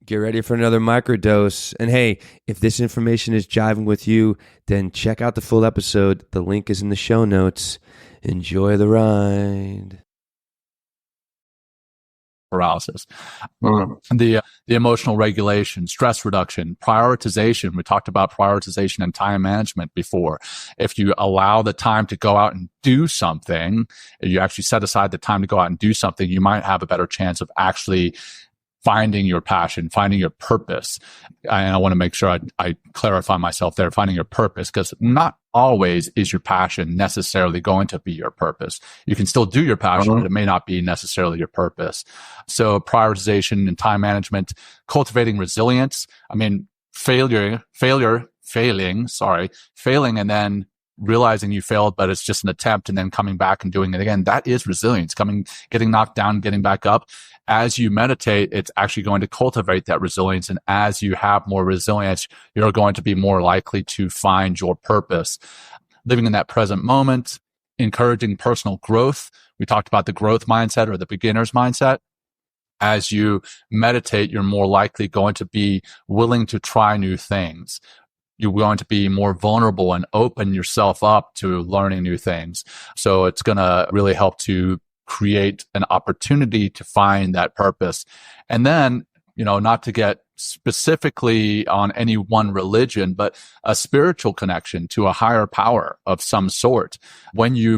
Get ready for another microdose. And hey, if this information is jiving with you, then check out the full episode. The link is in the show notes. Enjoy the ride. Paralysis. The emotional regulation, stress reduction, prioritization. We talked about prioritization and time management before. If you allow the time to go out and do something, if you actually set aside the time to go out and do something, you might have a better chance of actually finding your passion, finding your purpose. And I want to make sure I clarify myself there, finding your purpose, because not always is your passion necessarily going to be your purpose. You can still do your passion, but it may not be necessarily your purpose. So prioritization and time management, cultivating resilience. I mean, failing, and then realizing you failed, but it's just an attempt, and then coming back and doing it again. That is resilience, getting knocked down, getting back up. As you meditate, it's actually going to cultivate that resilience. And as you have more resilience, you're going to be more likely to find your purpose. Living in that present moment, encouraging personal growth. We talked about the growth mindset or the beginner's mindset. As you meditate, you're more likely going to be willing to try new things. You're going to be more vulnerable and open yourself up to learning new things. So it's going to really help to create an opportunity to find that purpose. And then, not to get specifically on any one religion, but a spiritual connection to a higher power of some sort. When you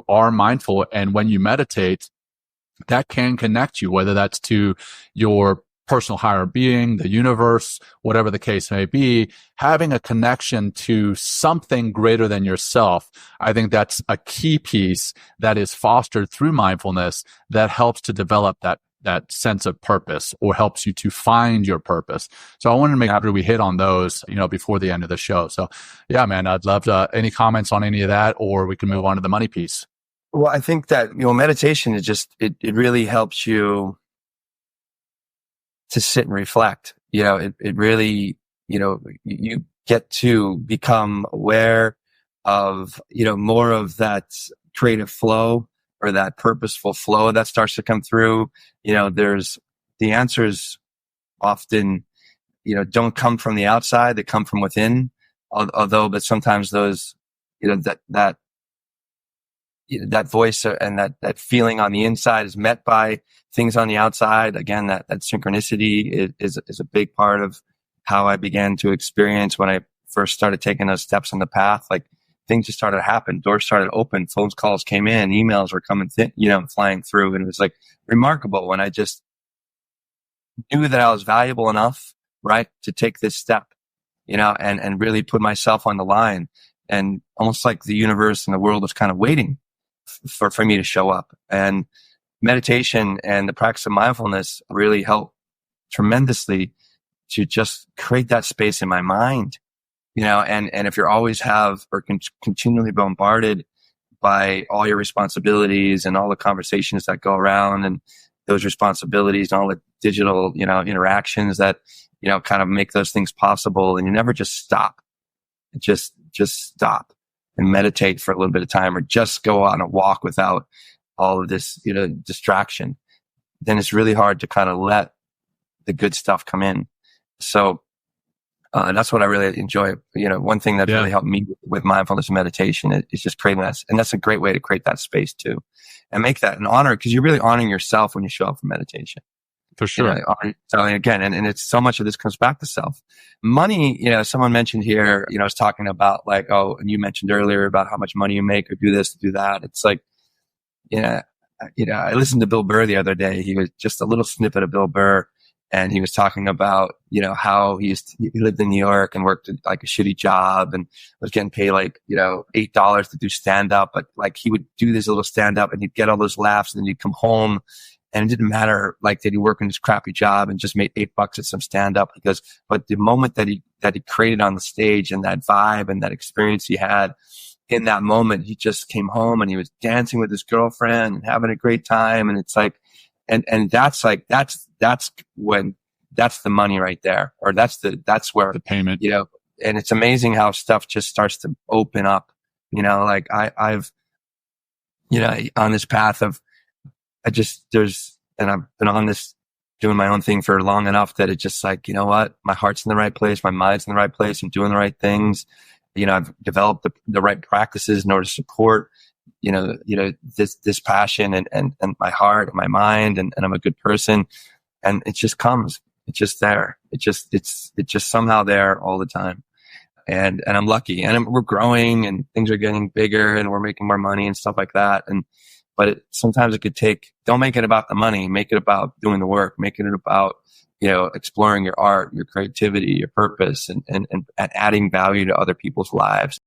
are mindful and when you meditate, that can connect you, whether that's to your personal higher being, the universe, whatever the case may be. Having a connection to something greater than yourself, I think that's a key piece that is fostered through mindfulness that helps to develop that sense of purpose, or helps you to find your purpose. So I wanted to make sure we hit on those, before the end of the show. So yeah, man, I'd love any comments on any of that, or we can move on to the money piece. Well, I think that, meditation is just, it really helps you to sit and reflect. It really, you get to become aware of, more of that creative flow or that purposeful flow that starts to come through. There's the answers often, don't come from the outside, they come from within. But sometimes those, that voice and that feeling on the inside is met by things on the outside. Again, that synchronicity is a big part of how I began to experience when I first started taking those steps on the path. Like, things just started to happen. Doors started to open. Phone calls came in. Emails were coming, flying through. And it was like remarkable when I just knew that I was valuable enough, right, to take this step, and really put myself on the line. And almost like the universe and the world was kind of waiting for me to show up. And meditation and the practice of mindfulness really help tremendously to just create that space in my mind, and if you're always continually bombarded by all your responsibilities and all the conversations that go around, and those responsibilities and all the digital, interactions that, kind of make those things possible, and you never just stop, just stop and meditate for a little bit of time, or just go on a walk without all of this, distraction, then it's really hard to kind of let the good stuff come in. So, that's what I really enjoy. One thing that really helped me with mindfulness and meditation is just creating that. And that's a great way to create that space too, and make that an honor, because you're really honoring yourself when you show up for meditation. For sure. So again, and it's so much of this comes back to self. Money, someone mentioned here, I was talking about like, and you mentioned earlier about how much money you make or do this, do that. It's like, I listened to Bill Burr the other day. He was just a little snippet of Bill Burr, and he was talking about, how he lived in New York and worked like a shitty job and was getting paid like, $8 to do stand up. But like, he would do this little stand up and he'd get all those laughs, and then he'd come home. And it didn't matter, like, did he work in his crappy job and just made $8 at some stand up? Because, but the moment that he created on the stage, and that vibe and that experience he had in that moment, he just came home and he was dancing with his girlfriend and having a great time. And it's like, and that's like, that's when, that's the money right there, or that's where the payment, and it's amazing how stuff just starts to open up, like I've, on this path of, I've been on this doing my own thing for long enough that it's just like, you know what, my heart's in the right place, my mind's in the right place, I'm doing the right things. I've developed the right practices in order to support, this passion and my heart and my mind, and I'm a good person. And it just comes. It's just there. It's just somehow there all the time. And I'm lucky, and we're growing, and things are getting bigger, and we're making more money and stuff like that. But sometimes it could don't make it about the money, make it about doing the work, making it about, exploring your art, your creativity, your purpose, and adding value to other people's lives.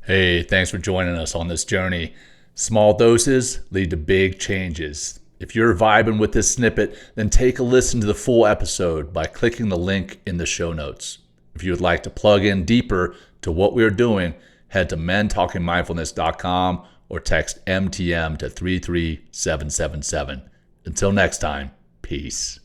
Hey, thanks for joining us on this journey. Small doses lead to big changes. If you're vibing with this snippet, then take a listen to the full episode by clicking the link in the show notes. If you would like to plug in deeper to what we're doing, head to mentalkingmindfulness.com or text MTM to 33777. Until next time, peace.